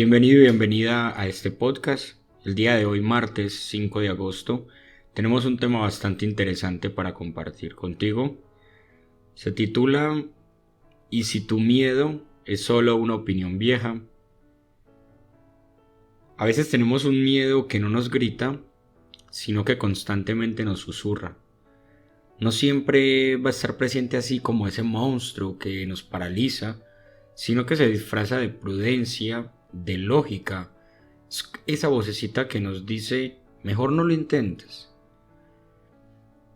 Bienvenido y bienvenida a este podcast. El día de hoy, martes 5 de agosto, tenemos un tema bastante interesante para compartir contigo. Se titula ¿Y si tu miedo es solo una opinión vieja? A veces tenemos un miedo que no nos grita, sino que constantemente nos susurra. No siempre va a estar presente así como ese monstruo que nos paraliza, sino que se disfraza de prudencia, de lógica. Es esa vocecita que nos dice, mejor no lo intentes.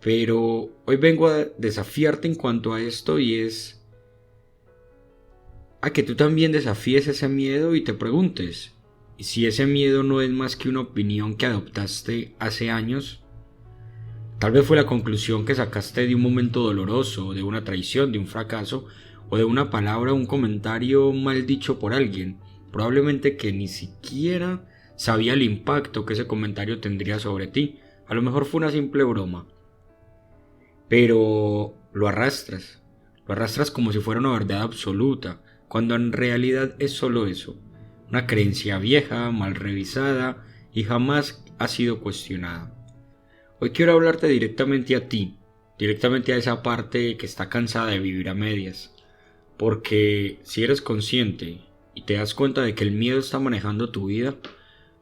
Pero hoy vengo a desafiarte en cuanto a esto y es a que tú también desafíes ese miedo y te preguntes, ¿y si ese miedo no es más que una opinión que adoptaste hace años? Tal vez fue la conclusión que sacaste de un momento doloroso, de una traición, de un fracaso, o de una palabra o un comentario mal dicho por alguien, probablemente que ni siquiera sabía el impacto que ese comentario tendría sobre ti. A lo mejor fue una simple broma, pero lo arrastras como si fuera una verdad absoluta, cuando en realidad es solo eso, una creencia vieja, mal revisada y jamás ha sido cuestionada. Hoy quiero hablarte directamente a ti, directamente a esa parte que está cansada de vivir a medias, porque si eres consciente y te das cuenta de que el miedo está manejando tu vida,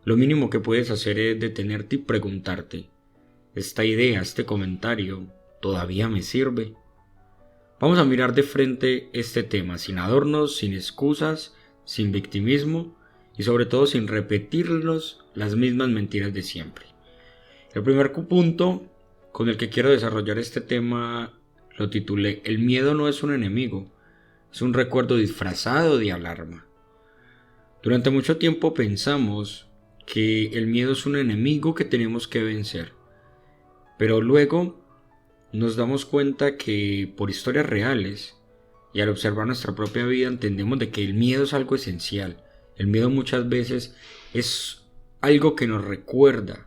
lo mínimo que puedes hacer es detenerte y preguntarte, ¿esta idea, este comentario, todavía me sirve? Vamos a mirar de frente este tema, sin adornos, sin excusas, sin victimismo y sobre todo sin repetirnos las mismas mentiras de siempre. El primer punto con el que quiero desarrollar este tema lo titulé El miedo no es un enemigo, es un recuerdo disfrazado de alarma. Durante mucho tiempo pensamos que el miedo es un enemigo que tenemos que vencer, pero luego nos damos cuenta que por historias reales y al observar nuestra propia vida entendemos de que el miedo es algo esencial. El miedo muchas veces es algo que nos recuerda,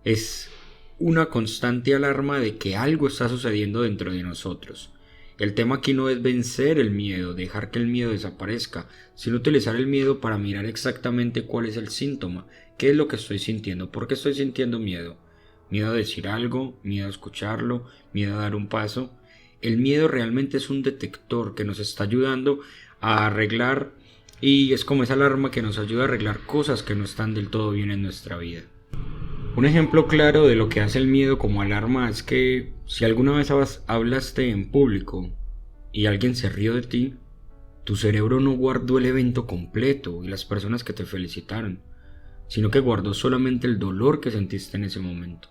es una constante alarma de que algo está sucediendo dentro de nosotros. El tema aquí no es vencer el miedo, dejar que el miedo desaparezca, sino utilizar el miedo para mirar exactamente cuál es el síntoma, qué es lo que estoy sintiendo, por qué estoy sintiendo miedo. Miedo a decir algo, miedo a escucharlo, miedo a dar un paso. El miedo realmente es un detector que nos está ayudando a arreglar y es como esa alarma que nos ayuda a arreglar cosas que no están del todo bien en nuestra vida. Un ejemplo claro de lo que hace el miedo como alarma es que si alguna vez hablaste en público y alguien se rió de ti, tu cerebro no guardó el evento completo y las personas que te felicitaron, sino que guardó solamente el dolor que sentiste en ese momento.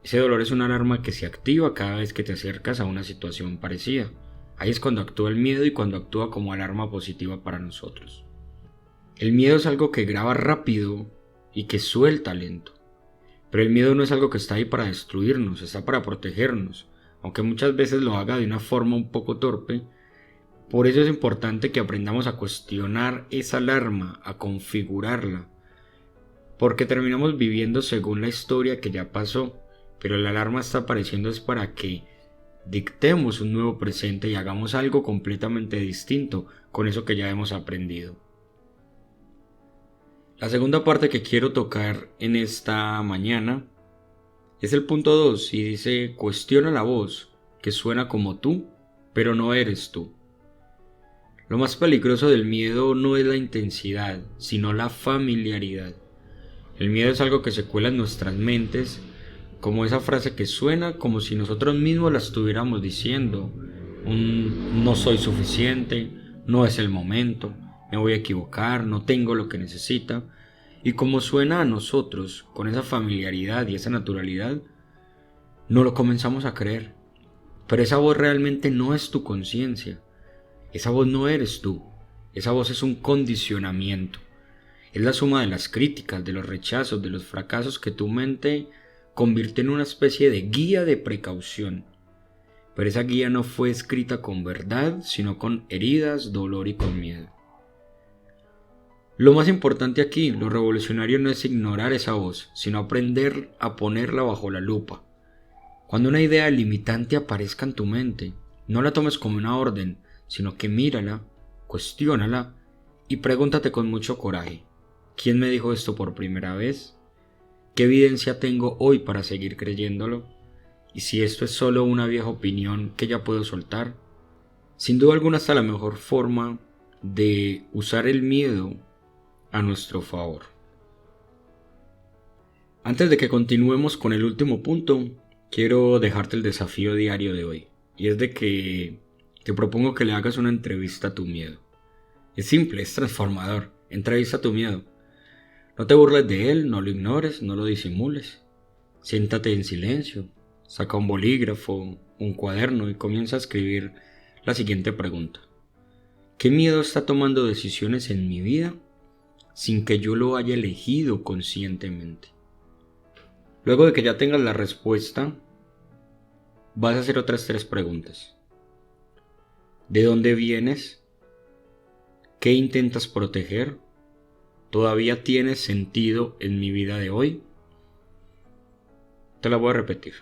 Ese dolor es una alarma que se activa cada vez que te acercas a una situación parecida. Ahí es cuando actúa el miedo y cuando actúa como alarma positiva para nosotros. El miedo es algo que graba rápido y que suelta lento. Pero el miedo no es algo que está ahí para destruirnos, está para protegernos, aunque muchas veces lo haga de una forma un poco torpe. Por eso es importante que aprendamos a cuestionar esa alarma, a configurarla, porque terminamos viviendo según la historia que ya pasó, pero la alarma está apareciendo es para que dictemos un nuevo presente y hagamos algo completamente distinto con eso que ya hemos aprendido. La segunda parte que quiero tocar en esta mañana es el punto 2 y dice, cuestiona la voz que suena como tú, pero no eres tú. Lo más peligroso del miedo no es la intensidad, sino la familiaridad. El miedo es algo que se cuela en nuestras mentes, como esa frase que suena como si nosotros mismos la estuviéramos diciendo, no soy suficiente, no es el momento, me voy a equivocar, no tengo lo que necesita. Y como suena a nosotros, con esa familiaridad y esa naturalidad, no lo comenzamos a creer. Pero esa voz realmente no es tu conciencia. Esa voz no eres tú. Esa voz es un condicionamiento. Es la suma de las críticas, de los rechazos, de los fracasos que tu mente convierte en una especie de guía de precaución. Pero esa guía no fue escrita con verdad, sino con heridas, dolor y con miedo. Lo más importante aquí, lo revolucionario no es ignorar esa voz, sino aprender a ponerla bajo la lupa. Cuando una idea limitante aparezca en tu mente, no la tomes como una orden, sino que mírala, cuestiónala Y pregúntate con mucho coraje, ¿quién me dijo esto por primera vez? ¿Qué evidencia tengo hoy para seguir creyéndolo? Y si esto es solo una vieja opinión que ya puedo soltar, sin duda alguna está la mejor forma de usar el miedo a nuestro favor. Antes de que continuemos con el último punto, quiero dejarte el desafío diario de hoy. Y es de que te propongo que le hagas una entrevista a tu miedo. Es simple, es transformador. Entrevista a tu miedo. No te burles de él, no lo ignores, no lo disimules. Siéntate en silencio, saca un bolígrafo, un cuaderno y comienza a escribir la siguiente pregunta. ¿Qué miedo está tomando decisiones en mi vida sin que yo lo haya elegido conscientemente? Luego de que ya tengas la respuesta, vas a hacer otras 3 preguntas. ¿De dónde vienes? ¿Qué intentas proteger? ¿Todavía tiene sentido en mi vida de hoy? Te la voy a repetir.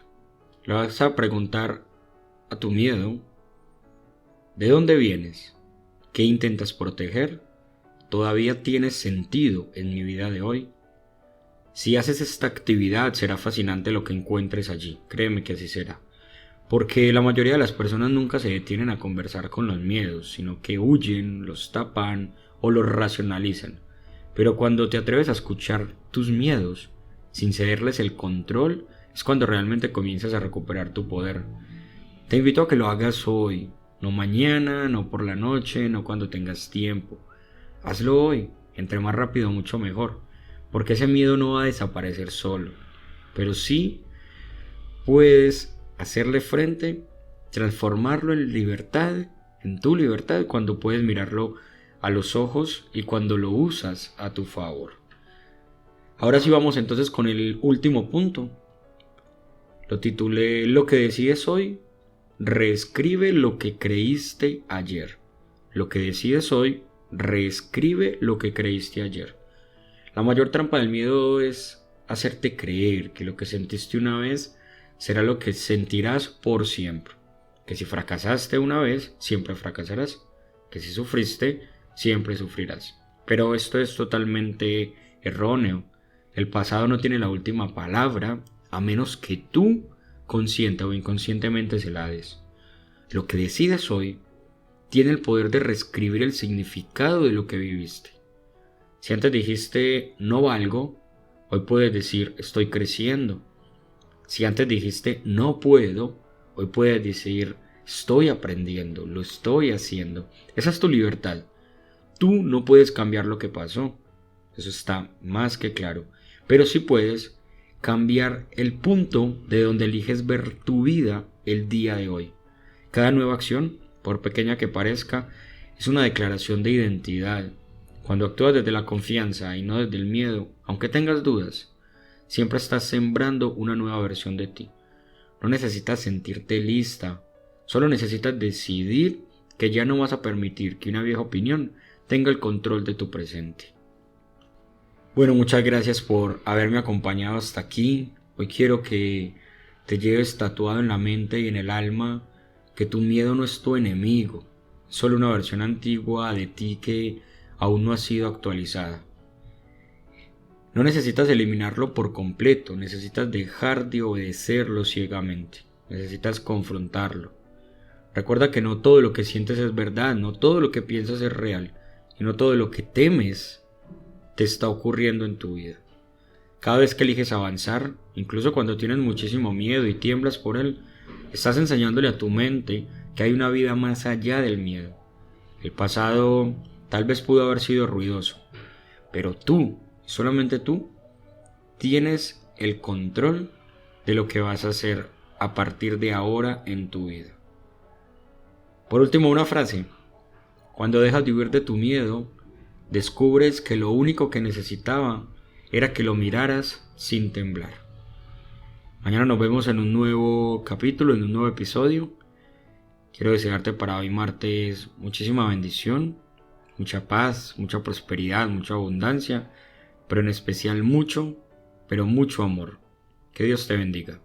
Le vas a preguntar a tu miedo, ¿de dónde vienes? ¿Qué intentas proteger? ¿Todavía tiene sentido en mi vida de hoy? Si haces esta actividad será fascinante lo que encuentres allí, créeme que así será. Porque la mayoría de las personas nunca se detienen a conversar con los miedos, sino que huyen, los tapan o los racionalizan. Pero cuando te atreves a escuchar tus miedos, sin cederles el control, es cuando realmente comienzas a recuperar tu poder. Te invito a que lo hagas hoy, no mañana, no por la noche, no cuando tengas tiempo. Hazlo hoy, entre más rápido mucho mejor, porque ese miedo no va a desaparecer solo, pero sí puedes hacerle frente, transformarlo en libertad, en tu libertad, cuando puedes mirarlo a los ojos y cuando lo usas a tu favor. Ahora sí vamos entonces con el último punto. Lo titulé Lo que decides hoy, reescribe lo que creíste ayer. Lo que decides hoy, reescribe lo que creíste ayer. La mayor trampa del miedo es hacerte creer que lo que sentiste una vez será lo que sentirás por siempre. Que si fracasaste una vez, siempre fracasarás. Que si sufriste, siempre sufrirás. Pero esto es totalmente erróneo. El pasado no tiene la última palabra, a menos que tú, consciente o inconscientemente, se la des. Lo que decides hoy tiene el poder de reescribir el significado de lo que viviste. Si antes dijiste no valgo, hoy puedes decir estoy creciendo. Si antes dijiste no puedo, hoy puedes decir estoy aprendiendo, lo estoy haciendo. Esa es tu libertad. Tú no puedes cambiar lo que pasó, eso está más que claro, pero sí puedes cambiar el punto de donde eliges ver tu vida el día de hoy. Cada nueva acción, por pequeña que parezca, es una declaración de identidad. Cuando actúas desde la confianza y no desde el miedo, aunque tengas dudas, siempre estás sembrando una nueva versión de ti. No necesitas sentirte lista, solo necesitas decidir que ya no vas a permitir que una vieja opinión tenga el control de tu presente. Bueno, muchas gracias por haberme acompañado hasta aquí. Hoy quiero que te lleves tatuado en la mente y en el alma que tu miedo no es tu enemigo, es solo una versión antigua de ti que aún no ha sido actualizada. No necesitas eliminarlo por completo, necesitas dejar de obedecerlo ciegamente, necesitas confrontarlo. Recuerda que no todo lo que sientes es verdad, no todo lo que piensas es real, y no todo lo que temes te está ocurriendo en tu vida. Cada vez que eliges avanzar, incluso cuando tienes muchísimo miedo y tiemblas por él, estás enseñándole a tu mente que hay una vida más allá del miedo. El pasado tal vez pudo haber sido ruidoso, pero tú, solamente tú, tienes el control de lo que vas a hacer a partir de ahora en tu vida. Por último, una frase. Cuando dejas de huir de tu miedo, descubres que lo único que necesitaba era que lo miraras sin temblar. Mañana nos vemos en un nuevo capítulo, en un nuevo episodio. Quiero desearte para hoy martes muchísima bendición, mucha paz, mucha prosperidad, mucha abundancia, pero en especial mucho, pero mucho amor. Que Dios te bendiga.